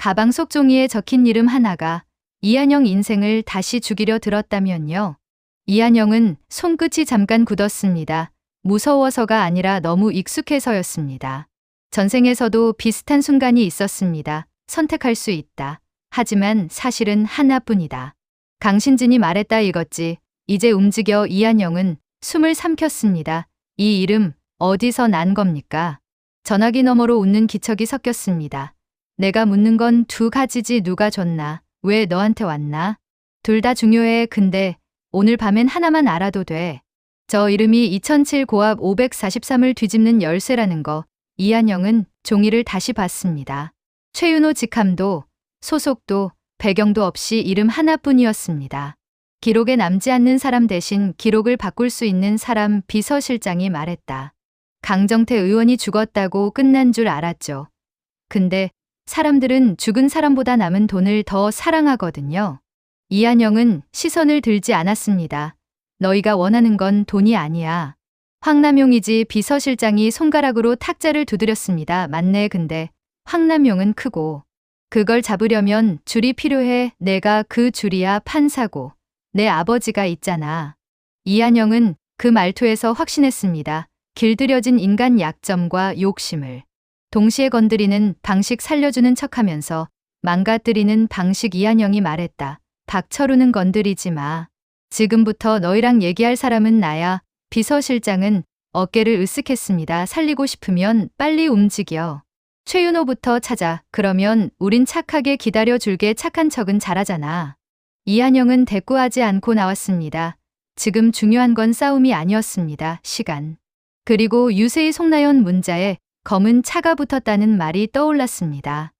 가방 속 종이에 적힌 이름 하나가 이한영 인생을 다시 죽이려 들었다면요. 이한영은 손끝이 잠깐 굳었습니다. 무서워서가 아니라 너무 익숙해서였습니다. 전생에서도 비슷한 순간이 있었습니다. 선택할 수 있다. 하지만 사실은 하나뿐이다. 강신진이 말했다 이거지. 이제 움직여. 이한영은 숨을 삼켰습니다. 이 이름 어디서 난 겁니까? 전화기 너머로 웃는 기척이 섞였습니다. 내가 묻는 건 두 가지지. 누가 줬나? 왜 너한테 왔나? 둘 다 중요해. 근데 오늘 밤엔 하나만 알아도 돼. 저 이름이 2007 고압 543을 뒤집는 열쇠라는 거. 이한영은 종이를 다시 봤습니다. 최윤호 직함도 소속도 배경도 없이 이름 하나뿐이었습니다. 기록에 남지 않는 사람 대신 기록을 바꿀 수 있는 사람. 비서실장이 말했다. 강정태 의원이 죽었다고 끝난 줄 알았죠. 근데 사람들은 죽은 사람보다 남은 돈을 더 사랑하거든요. 이한영은 시선을 들지 않았습니다. 너희가 원하는 건 돈이 아니야. 황남용이지. 비서실장이 손가락으로 탁자를 두드렸습니다. 맞네. 근데 황남용은 크고 그걸 잡으려면 줄이 필요해. 내가 그 줄이야. 판사고 내 아버지가 있잖아. 이한영은 그 말투에서 확신했습니다. 길들여진 인간 약점과 욕심을 동시에 건드리는 방식. 살려주는 척하면서 망가뜨리는 방식. 이한영이 말했다. 박철우는 건드리지 마. 지금부터 너희랑 얘기할 사람은 나야. 비서실장은 어깨를 으쓱했습니다. 살리고 싶으면 빨리 움직여. 최윤호부터 찾아. 그러면 우린 착하게 기다려줄게. 착한 척은 잘하잖아. 이한영은 대꾸하지 않고 나왔습니다. 지금 중요한 건 싸움이 아니었습니다. 시간. 그리고 유세희 송나연 문자에 검은 차가 붙었다는 말이 떠올랐습니다.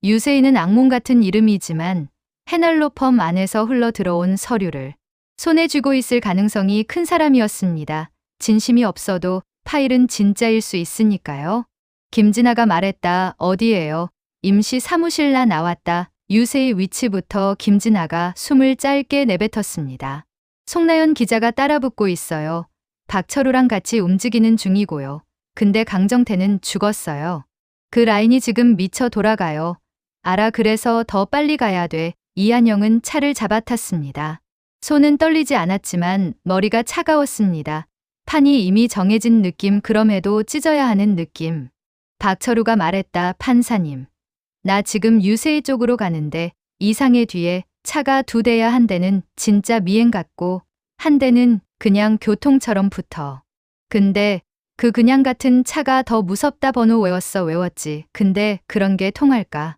유세희는 악몽 같은 이름이지만 해날로펌 안에서 흘러들어온 서류를 손에 쥐고 있을 가능성이 큰 사람이었습니다. 진심이 없어도 파일은 진짜일 수 있으니까요. 김진아가 말했다. 어디에요? 임시 사무실. 나 나왔다. 유세희 위치부터 김진아가 숨을 짧게 내뱉었습니다. 송나연 기자가 따라붙고 있어요. 박철우랑 같이 움직이는 중이고요. 근데 강정태는 죽었어요. 그 라인이 지금 미쳐 돌아가요. 알아. 그래서 더 빨리 가야 돼. 이한영은 차를 잡아탔습니다. 손은 떨리지 않았지만 머리가 차가웠습니다. 판이 이미 정해진 느낌. 그럼에도 찢어야 하는 느낌. 박철우가 말했다. 판사님. 나 지금 유세희 쪽으로 가는데 이상의 뒤에 차가 두 대야. 한 대는 진짜 미행 같고 한 대는 그냥 교통처럼 붙어. 근데 그 그냥 같은 차가 더 무섭다. 번호 외웠지. 근데 그런 게 통할까?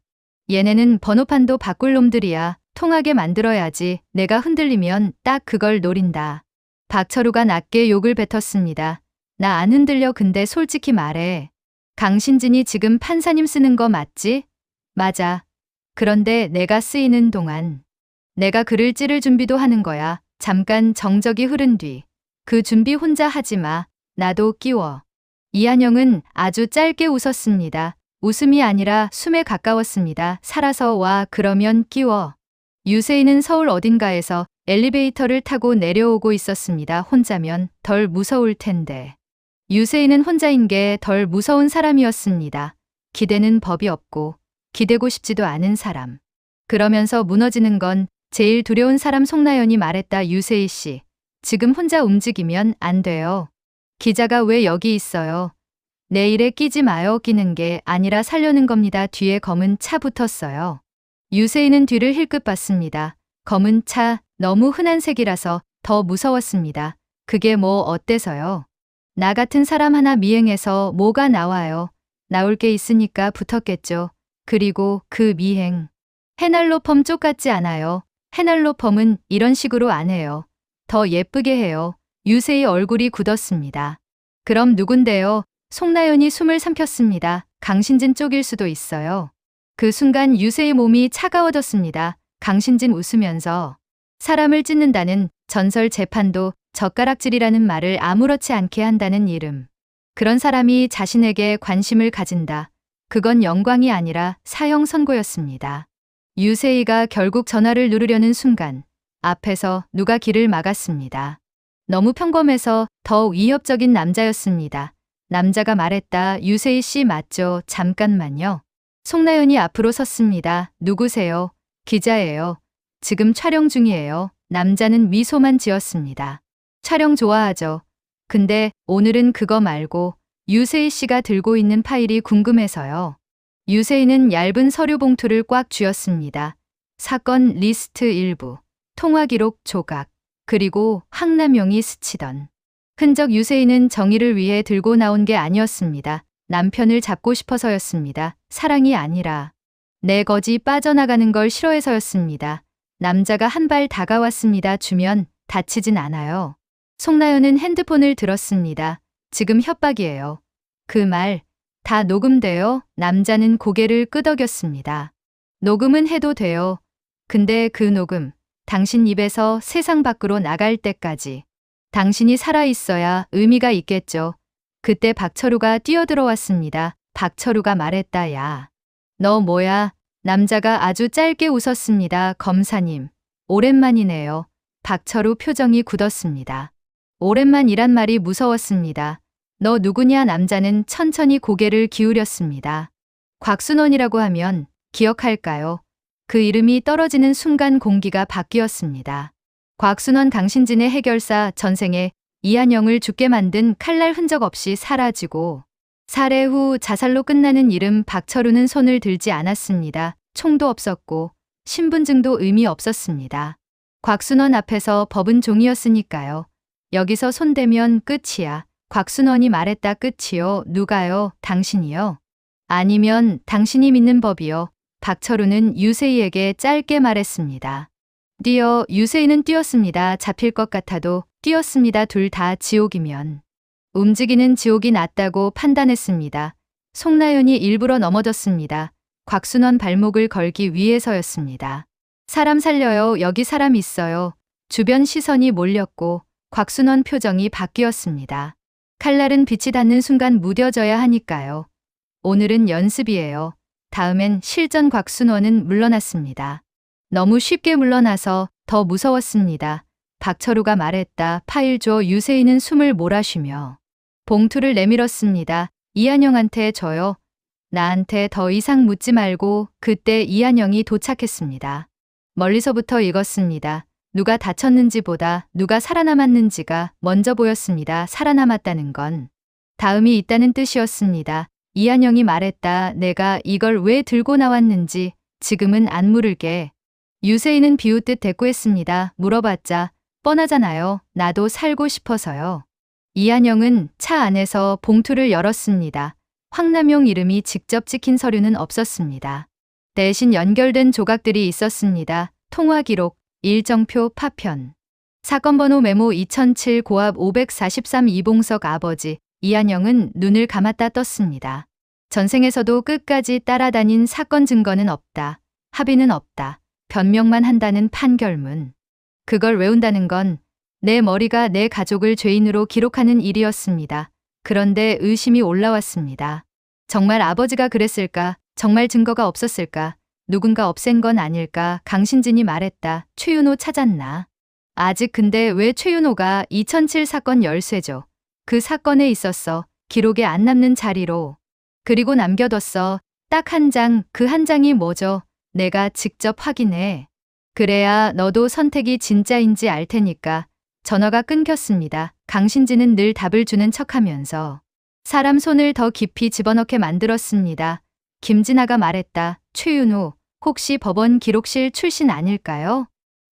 얘네는 번호판도 바꿀 놈들이야. 통하게 만들어야지. 내가 흔들리면 딱 그걸 노린다. 박철우가 낮게 욕을 뱉었습니다. 나 안 흔들려. 근데 솔직히 말해. 강신진이 지금 판사님 쓰는 거 맞지? 맞아. 그런데 내가 쓰이는 동안 내가 글을 찌를 준비도 하는 거야. 잠깐 정적이 흐른 뒤. 그 준비 혼자 하지 마. 나도 끼워. 이한영은 아주 짧게 웃었습니다. 웃음이 아니라 숨에 가까웠습니다. 살아서 와. 그러면 끼워. 유세희는 서울 어딘가에서 엘리베이터를 타고 내려오고 있었습니다. 혼자면 덜 무서울 텐데. 유세희는 혼자인 게 덜 무서운 사람이었습니다. 기대는 법이 없고 기대고 싶지도 않은 사람. 그러면서 무너지는 건 제일 두려운 사람. 송나연이 말했다. 유세희 씨. 지금 혼자 움직이면 안 돼요. 기자가 왜 여기 있어요? 내 일에 끼지 마요. 끼는 게 아니라 살려는 겁니다. 뒤에 검은 차 붙었어요. 유세희는 뒤를 힐끗 봤습니다. 검은 차. 너무 흔한 색이라서 더 무서웠습니다. 그게 뭐 어때서요? 나 같은 사람 하나 미행해서 뭐가 나와요? 나올 게 있으니까 붙었겠죠. 그리고 그 미행. 해날로펌 쪽 같지 않아요. 해날로펌은 이런 식으로 안 해요. 더 예쁘게 해요. 유세희 얼굴이 굳었습니다. 그럼 누군데요? 송나연이 숨을 삼켰습니다. 강신진 쪽일 수도 있어요. 그 순간 유세희 몸이 차가워졌습니다. 강신진 웃으면서 사람을 찢는다는 전설 재판도 젓가락질이라는 말을 아무렇지 않게 한다는 이름. 그런 사람이 자신에게 관심을 가진다. 그건 영광이 아니라 사형 선고였습니다. 유세희가 결국 전화를 누르려는 순간 앞에서 누가 길을 막았습니다. 너무 평범해서 더 위협적인 남자였습니다. 남자가 말했다. 유세희 씨 맞죠? 잠깐만요. 송나연이 앞으로 섰습니다. 누구세요? 기자예요. 지금 촬영 중이에요. 남자는 미소만 지었습니다. 촬영 좋아하죠. 근데 오늘은 그거 말고 유세희 씨가 들고 있는 파일이 궁금해서요. 유세희는 얇은 서류 봉투를 꽉 쥐었습니다. 사건 리스트 일부, 통화 기록 조각, 그리고 황남용이 스치던 흔적. 유세희는 정의를 위해 들고 나온 게 아니었습니다. 남편을 잡고 싶어서였습니다. 사랑이 아니라 내 거지 빠져나가는 걸 싫어해서였습니다. 남자가 한 발 다가왔습니다. 주면 다치진 않아요. 송나연은 핸드폰을 들었습니다. 지금 협박이에요. 그 말 다 녹음돼요. 남자는 고개를 끄덕였습니다. 녹음은 해도 돼요. 근데 그 녹음, 당신 입에서 세상 밖으로 나갈 때까지 당신이 살아있어야 의미가 있겠죠. 그때 박철우가 뛰어들어왔습니다. 박철우가 말했다. 야, 너 뭐야? 남자가 아주 짧게 웃었습니다. 검사님, 오랜만이네요. 박철우 표정이 굳었습니다. 오랜만이란 말이 무서웠습니다. 너 누구냐? 남자는 천천히 고개를 기울였습니다. 곽순원이라고 하면 기억할까요? 그 이름이 떨어지는 순간 공기가 바뀌었습니다. 곽순원, 강신진의 해결사, 전생에 이한영을 죽게 만든 칼날 흔적 없이 사라지고 살해 후 자살로 끝나는 이름. 박철우는 손을 들지 않았습니다. 총도 없었고 신분증도 의미 없었습니다. 곽순원 앞에서 법은 종이었으니까요. 여기서 손대면 끝이야. 곽순원이 말했다. 끝이요? 누가요? 당신이요? 아니면 당신이 믿는 법이요. 박철우는 유세희에게 짧게 말했습니다. 뛰어. 유세희는 뛰었습니다. 잡힐 것 같아도 뛰었습니다. 둘 다 지옥이면 움직이는 지옥이 낫다고 판단했습니다. 송나연이 일부러 넘어졌습니다. 곽순원 발목을 걸기 위해서였습니다. 사람 살려요. 여기 사람 있어요. 주변 시선이 몰렸고 곽순원 표정이 바뀌었습니다. 칼날은 빛이 닿는 순간 무뎌져야 하니까요. 오늘은 연습이에요. 다음엔 실전. 곽순원은 물러났습니다. 너무 쉽게 물러나서 더 무서웠습니다. 박철우가 말했다. 파일 줘. 유세희는 숨을 몰아쉬며 봉투를 내밀었습니다. 이한영한테 줘요. 나한테 더 이상 묻지 말고. 그때 이한영이 도착했습니다. 멀리서부터 읽었습니다. 누가 다쳤는지보다 누가 살아남았는지가 먼저 보였습니다. 살아남았다는 건 다음이 있다는 뜻이었습니다. 이한영이 말했다. 내가 이걸 왜 들고 나왔는지 지금은 안 물을게. 유세희는 비웃듯 대꾸했습니다. 물어봤자 뻔하잖아요. 나도 살고 싶어서요. 이한영은 차 안에서 봉투를 열었습니다. 황남용 이름이 직접 찍힌 서류는 없었습니다. 대신 연결된 조각들이 있었습니다. 통화 기록, 일정표, 파편. 사건 번호 메모 2007 고압 543 이봉석. 아버지. 이한영은 눈을 감았다 떴습니다. 전생에서도 끝까지 따라다닌 사건 증거는 없다. 합의는 없다. 변명만 한다는 판결문. 그걸 외운다는 건 내 머리가 내 가족을 죄인으로 기록하는 일이었습니다. 그런데 의심이 올라왔습니다. 정말 아버지가 그랬을까? 정말 증거가 없었을까? 누군가 없앤 건 아닐까? 강신진이 말했다. 최윤호 찾았나? 아직. 근데 왜 최윤호가 2007 사건 열쇠죠. 그 사건에 있었어. 기록에 안 남는 자리로. 그리고 남겨뒀어. 딱 한 장. 그 한 장이 뭐죠? 내가 직접 확인해. 그래야 너도 선택이 진짜인지 알 테니까. 전화가 끊겼습니다. 강신진은 늘 답을 주는 척하면서 사람 손을 더 깊이 집어넣게 만들었습니다. 김진아가 말했다. 최윤호, 혹시 법원 기록실 출신 아닐까요?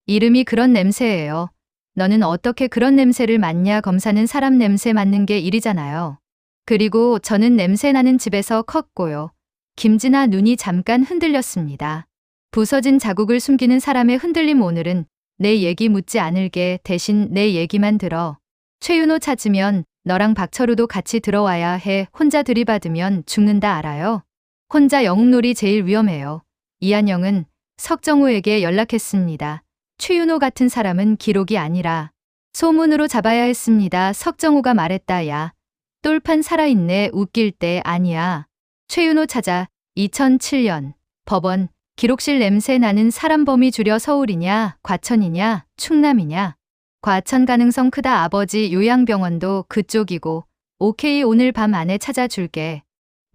이름이 그런 냄새예요. 너는 어떻게 그런 냄새를 맡냐? 검사는 사람 냄새 맡는 게 일이잖아요. 그리고 저는 냄새 나는 집에서 컸고요. 김진아 눈이 잠깐 흔들렸습니다. 부서진 자국을 숨기는 사람의 흔들림. 오늘은 내 얘기 묻지 않을게. 대신 내 얘기만 들어. 최윤호 찾으면 너랑 박철우도 같이 들어와야 해. 혼자 들이받으면 죽는다 알아요? 혼자 영웅놀이 제일 위험해요. 이한영은 석정우에게 연락했습니다. 최윤호 같은 사람은 기록이 아니라 소문으로 잡아야 했습니다. 석정우가 말했다. 야, 똘판 살아있네. 웃길 때 아니야. 최윤호 찾아. 2007년 법원 기록실 냄새 나는 사람. 범위 줄여 서울이냐, 과천이냐, 충남이냐. 과천 가능성 크다. 아버지 요양병원도 그쪽이고. 오케이, 오늘 밤 안에 찾아줄게.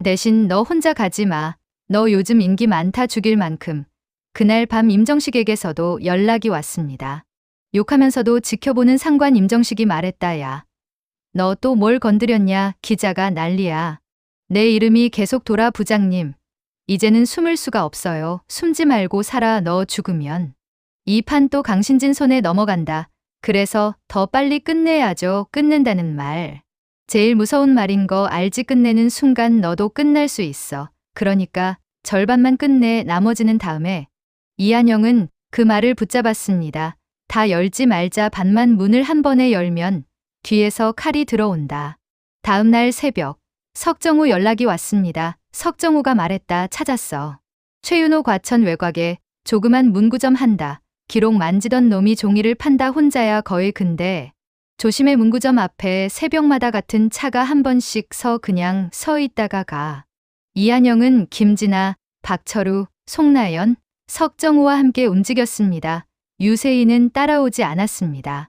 대신 너 혼자 가지 마. 너 요즘 인기 많다 죽일 만큼. 그날 밤 임정식에게서도 연락이 왔습니다. 욕하면서도 지켜보는 상관 임정식이 말했다. 야, 너 또 뭘 건드렸냐? 기자가 난리야. 내 이름이 계속 돌아 부장님. 이제는 숨을 수가 없어요. 숨지 말고 살아. 너 죽으면 이 판 또 강신진 손에 넘어간다. 그래서 더 빨리 끝내야죠. 끝낸다는 말. 제일 무서운 말인 거 알지? 끝내는 순간 너도 끝날 수 있어. 그러니까 절반만 끝내. 나머지는 다음에. 이한영은 그 말을 붙잡았습니다. 다 열지 말자. 반만. 문을 한 번에 열면 뒤에서 칼이 들어온다. 다음 날 새벽 석정우 연락이 왔습니다. 석정우가 말했다. 찾았어. 최윤호 과천 외곽에 조그만 문구점 한다. 기록 만지던 놈이 종이를 판다. 혼자야 거의. 근데 조심해. 문구점 앞에 새벽마다 같은 차가 한 번씩 그냥 서 있다가 가. 이한영은 김진아, 박철우, 송나연, 석정우와 함께 움직였습니다. 유세인은 따라오지 않았습니다.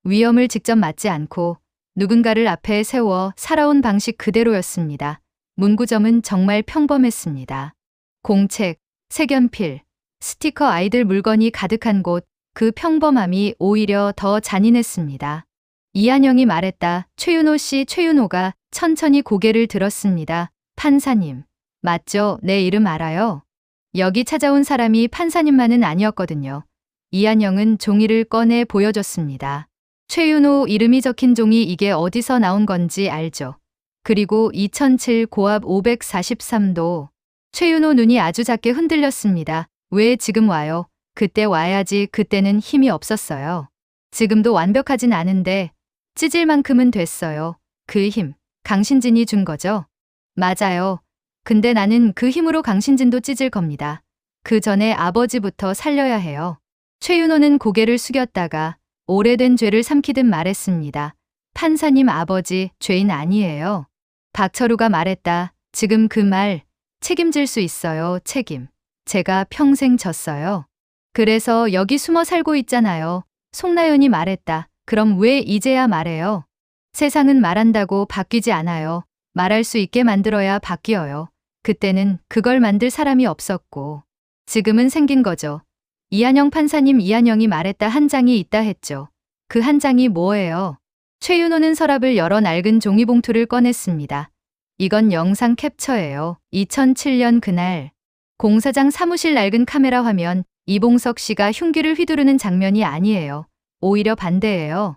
위험을 직접 맞지 않고 누군가를 앞에 세워 살아온 방식 그대로였습니다. 문구점은 정말 평범했습니다. 공책, 색연필, 스티커, 아이들 물건이 가득한 곳, 그 평범함이 오히려 더 잔인했습니다. 이한영이 말했다. 최윤호 씨. 최윤호가 천천히 고개를 들었습니다. 판사님. 맞죠? 내 이름 알아요. 여기 찾아온 사람이 판사님만은 아니었거든요. 이한영은 종이를 꺼내 보여줬습니다. 최윤호 이름이 적힌 종이. 이게 어디서 나온 건지 알죠? 그리고 2007 고압 543도. 최윤호 눈이 아주 작게 흔들렸습니다. 왜 지금 와요? 그때 와야지. 그때는 힘이 없었어요. 지금도 완벽하진 않은데 찢을 만큼은 됐어요. 그 힘, 강신진이 준 거죠? 맞아요. 근데 나는 그 힘으로 강신진도 찢을 겁니다. 그 전에 아버지부터 살려야 해요. 최윤호는 고개를 숙였다가 오래된 죄를 삼키듯 말했습니다. 판사님, 아버지 죄인 아니에요. 박철우가 말했다. 지금 그 말 책임질 수 있어요. 책임. 제가 평생 졌어요. 그래서 여기 숨어 살고 있잖아요. 송나연이 말했다. 그럼 왜 이제야 말해요? 세상은 말한다고 바뀌지 않아요. 말할 수 있게 만들어야 바뀌어요. 그때는 그걸 만들 사람이 없었고 지금은 생긴 거죠. 이한영 판사님. 이한영이 말했다. 한 장이 있다 했죠. 그 한 장이 뭐예요? 최윤호는 서랍을 열어 낡은 종이봉투를 꺼냈습니다. 이건 영상 캡처예요. 2007년 그날 공사장 사무실 낡은 카메라 화면. 이봉석 씨가 흉기를 휘두르는 장면이 아니에요. 오히려 반대예요.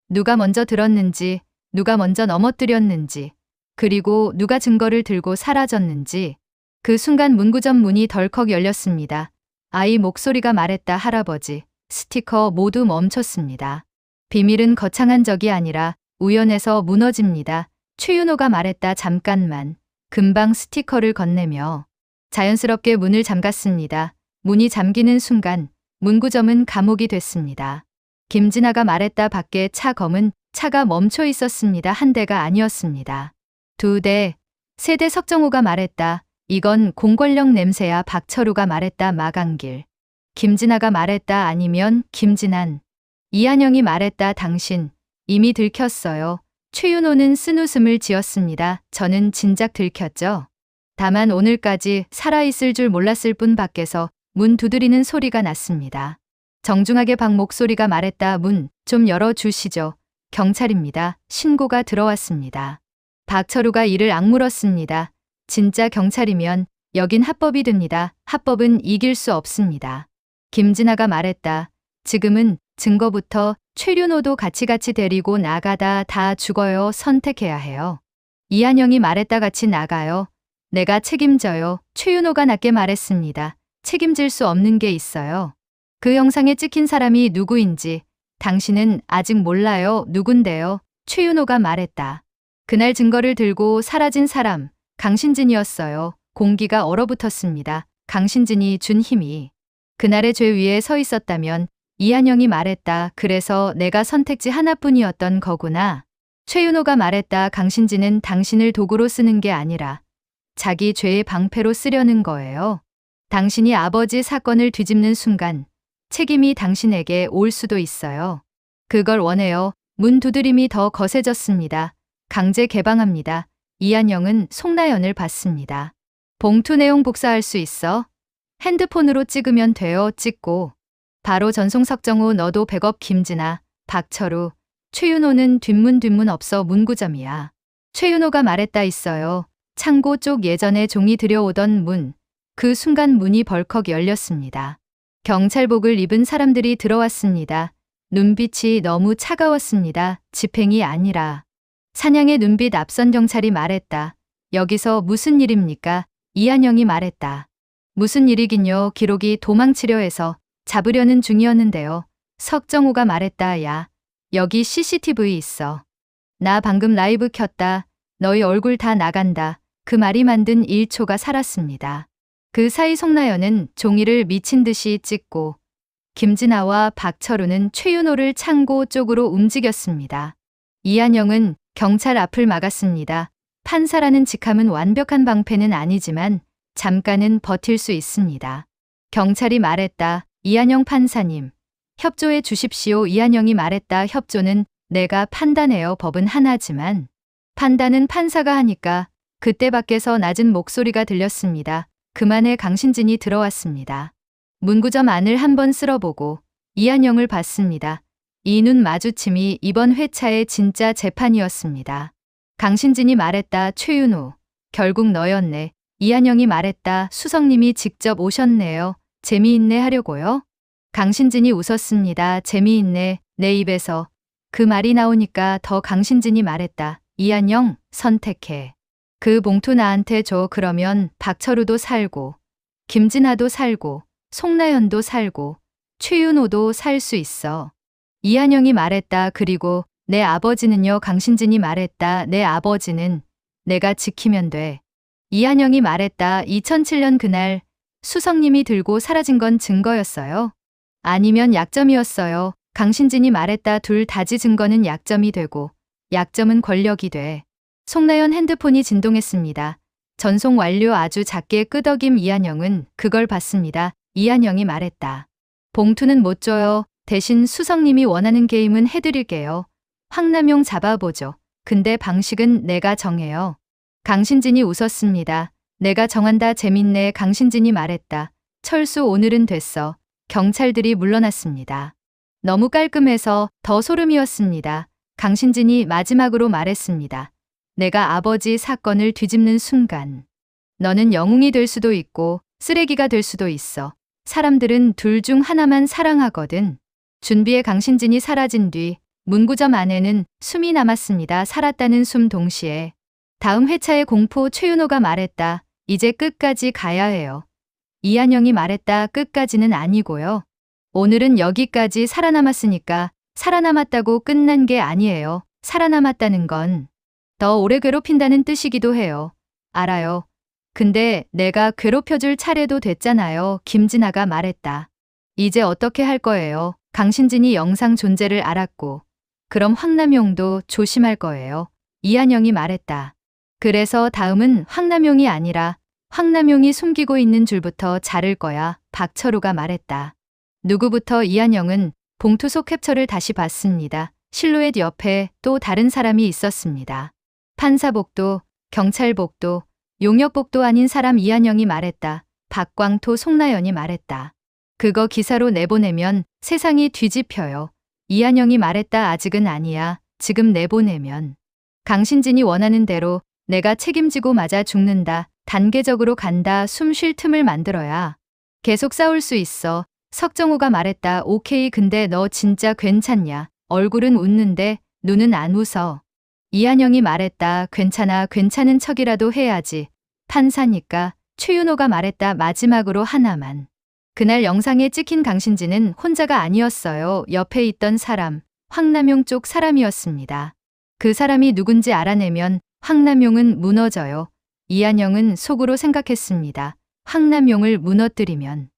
누가 먼저 들었는지, 누가 먼저 넘어뜨렸는지, 그리고 누가 증거를 들고 사라졌는지. 그 순간 문구점 문이 덜컥 열렸습니다. 아이 목소리가 말했다. 할아버지. 스티커 모두 멈췄습니다. 비밀은 거창한 적이 아니라 우연해서 무너집니다. 최윤호가 말했다. 잠깐만. 금방 스티커를 건네며 자연스럽게 문을 잠갔습니다. 문이 잠기는 순간 문구점은 감옥이 됐습니다. 김진아가 말했다. 밖에 차가 멈춰 있었습니다. 한 대가 아니었습니다. 2대, 3대. 석정우가 말했다. 이건 공권력 냄새야. 박철우가 말했다. 마강길. 김진아가 말했다. 아니면 김진안. 이한영이 말했다. 당신 이미 들켰어요. 최윤호는 쓴웃음을 지었습니다. 저는 진작 들켰죠. 다만 오늘까지 살아있을 줄 몰랐을 뿐. 밖에서 문 두드리는 소리가 났습니다. 정중하게 박 목소리가 말했다. 문 좀 열어주시죠. 경찰입니다. 신고가 들어왔습니다. 박철우가 이를 악물었습니다. 진짜 경찰이면 여긴 합법이 됩니다. 합법은 이길 수 없습니다. 김진아가 말했다. 지금은 증거부터 최윤호도 같이 데리고 나가다 다 죽어요. 선택해야 해요. 이한영이 말했다. 같이 나가요. 내가 책임져요. 최윤호가 낮게 말했습니다. 책임질 수 없는 게 있어요. 그 영상에 찍힌 사람이 누구인지 당신은 아직 몰라요. 누군데요? 최윤호가 말했다. 그날 증거를 들고 사라진 사람, 강신진이었어요. 공기가 얼어붙었습니다. 강신진이 준 힘이 그날의 죄 위에 서 있었다면. 이한영이 말했다. 그래서 내가 선택지 하나뿐이었던 거구나. 최윤호가 말했다. 강신진은 당신을 도구로 쓰는 게 아니라 자기 죄의 방패로 쓰려는 거예요. 당신이 아버지 사건을 뒤집는 순간 책임이 당신에게 올 수도 있어요. 그걸 원해요. 문 두드림이 더 거세졌습니다. 강제 개방합니다. 이한영은 송나연을 봤습니다. 봉투 내용 복사할 수 있어? 핸드폰으로 찍으면 돼요. 찍고. 바로 전송 석정호 너도 백업 김진아, 박철우, 최윤호는 뒷문 없어 문구점이야. 최윤호가 말했다 있어요. 창고 쪽 예전에 종이 들여오던 문. 그 순간 문이 벌컥 열렸습니다. 경찰복을 입은 사람들이 들어왔습니다. 눈빛이 너무 차가웠습니다. 집행이 아니라. 사냥의 눈빛 앞선 경찰이 말했다. 여기서 무슨 일입니까? 이한영이 말했다. 무슨 일이긴요. 기록이 도망치려 해서 잡으려는 중이었는데요. 석정호가 말했다. 야, 여기 CCTV 있어. 나 방금 라이브 켰다. 너희 얼굴 다 나간다. 그 말이 만든 1초가 살았습니다. 그 사이 송나연은 종이를 미친 듯이 찍고 김진아와 박철우는 최윤호를 창고 쪽으로 움직였습니다. 이한영은 경찰 앞을 막았습니다. 판사라는 직함은 완벽한 방패는 아니지만 잠깐은 버틸 수 있습니다. 경찰이 말했다. 이한영 판사님, 협조해 주십시오. 이한영이 말했다. 협조는 내가 판단해요. 법은 하나지만 판단은 판사가 하니까. 그때 밖에서 낮은 목소리가 들렸습니다. 그만해. 강신진이 들어왔습니다. 문구점 안을 한번 쓸어보고 이한영을 봤습니다. 이 눈 마주침이 이번 회차의 진짜 재판이었습니다. 강신진이 말했다. 최윤호, 결국 너였네. 이한영이 말했다. 수석님이 직접 오셨네요. 재미있네 하려고요? 강신진이 웃었습니다. 재미있네. 내 입에서. 그 말이 나오니까 더 강신진이 말했다. 이한영, 선택해. 그 봉투 나한테 줘. 그러면 박철우도 살고, 김진아도 살고, 송나연도 살고, 최윤호도 살 수 있어. 이한영이 말했다. 그리고 내 아버지는요. 강신진이 말했다. 내 아버지는 내가 지키면 돼. 이한영이 말했다. 2007년 그날 수석님이 들고 사라진 건 증거였어요? 아니면 약점이었어요? 강신진이 말했다. 둘 다지. 증거는 약점이 되고 약점은 권력이 돼. 송나연 핸드폰이 진동했습니다. 전송 완료. 아주 작게 끄덕임. 이한영은 그걸 봤습니다. 이한영이 말했다. 봉투는 못 줘요. 대신 수석님이 원하는 게임은 해드릴게요. 황남용 잡아보죠. 근데 방식은 내가 정해요. 강신진이 웃었습니다. 내가 정한다. 재밌네. 강신진이 말했다. 철수, 오늘은 됐어. 경찰들이 물러났습니다. 너무 깔끔해서 더 소름이었습니다. 강신진이 마지막으로 말했습니다. 내가 아버지 사건을 뒤집는 순간 너는 영웅이 될 수도 있고 쓰레기가 될 수도 있어. 사람들은 둘 중 하나만 사랑하거든. 준비의 강신진이 사라진 뒤 문구점 안에는 숨이 남았습니다. 살았다는 숨 동시에. 다음 회차의 공포. 최윤호가 말했다. 이제 끝까지 가야 해요. 이한영이 말했다. 끝까지는 아니고요. 오늘은 여기까지 살아남았으니까 살아남았다고 끝난 게 아니에요. 살아남았다는 건 더 오래 괴롭힌다는 뜻이기도 해요. 알아요. 근데 내가 괴롭혀줄 차례도 됐잖아요. 김진아가 말했다. 이제 어떻게 할 거예요? 강신진이 영상 존재를 알았고 그럼 황남용도 조심할 거예요. 이한영이 말했다. 그래서 다음은 황남용이 아니라 황남용이 숨기고 있는 줄부터 자를 거야. 박철우가 말했다. 누구부터? 이한영은 봉투 속 캡처를 다시 봤습니다. 실루엣 옆에 또 다른 사람이 있었습니다. 판사복도, 경찰복도, 용역복도 아닌 사람. 이한영이 말했다. 박광토. 송나연이 말했다. 그거 기사로 내보내면 세상이 뒤집혀요. 이한영이 말했다. 아직은 아니야. 지금 내보내면 강신진이 원하는 대로 내가 책임지고 맞아 죽는다. 단계적으로 간다. 숨 쉴 틈을 만들어야 계속 싸울 수 있어. 석정호가 말했다. 오케이. 근데 너 진짜 괜찮냐? 얼굴은 웃는데 눈은 안 웃어. 이한영이 말했다. 괜찮아. 괜찮은 척이라도 해야지. 판사니까. 최윤호가 말했다. 마지막으로 하나만. 그날 영상에 찍힌 강신진은 혼자가 아니었어요. 옆에 있던 사람, 황남용 쪽 사람이었습니다. 그 사람이 누군지 알아내면 황남용은 무너져요. 이한영은 속으로 생각했습니다. 황남용을 무너뜨리면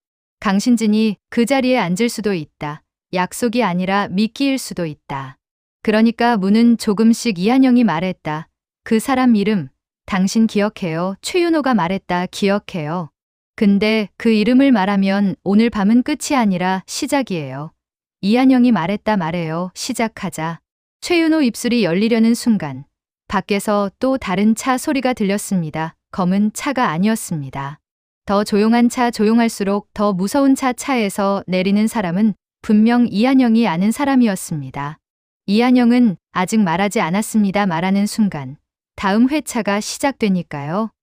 강신진이 그 자리에 앉을 수도 있다. 약속이 아니라 미끼일 수도 있다. 그러니까 문은 조금씩. 이한영이 말했다. 그 사람 이름 당신 기억해요. 최윤호가 말했다. 기억해요. 근데 그 이름을 말하면 오늘 밤은 끝이 아니라 시작이에요. 이한영이 말했다. 말해요. 시작하자. 최윤호 입술이 열리려는 순간 밖에서 또 다른 차 소리가 들렸습니다. 검은 차가 아니었습니다. 더 조용한 차, 조용할수록 더 무서운 차에서 내리는 사람은 분명 이한영이 아는 사람이었습니다. 이한영은 아직 말하지 않았습니다. 말하는 순간 다음 회차가 시작되니까요.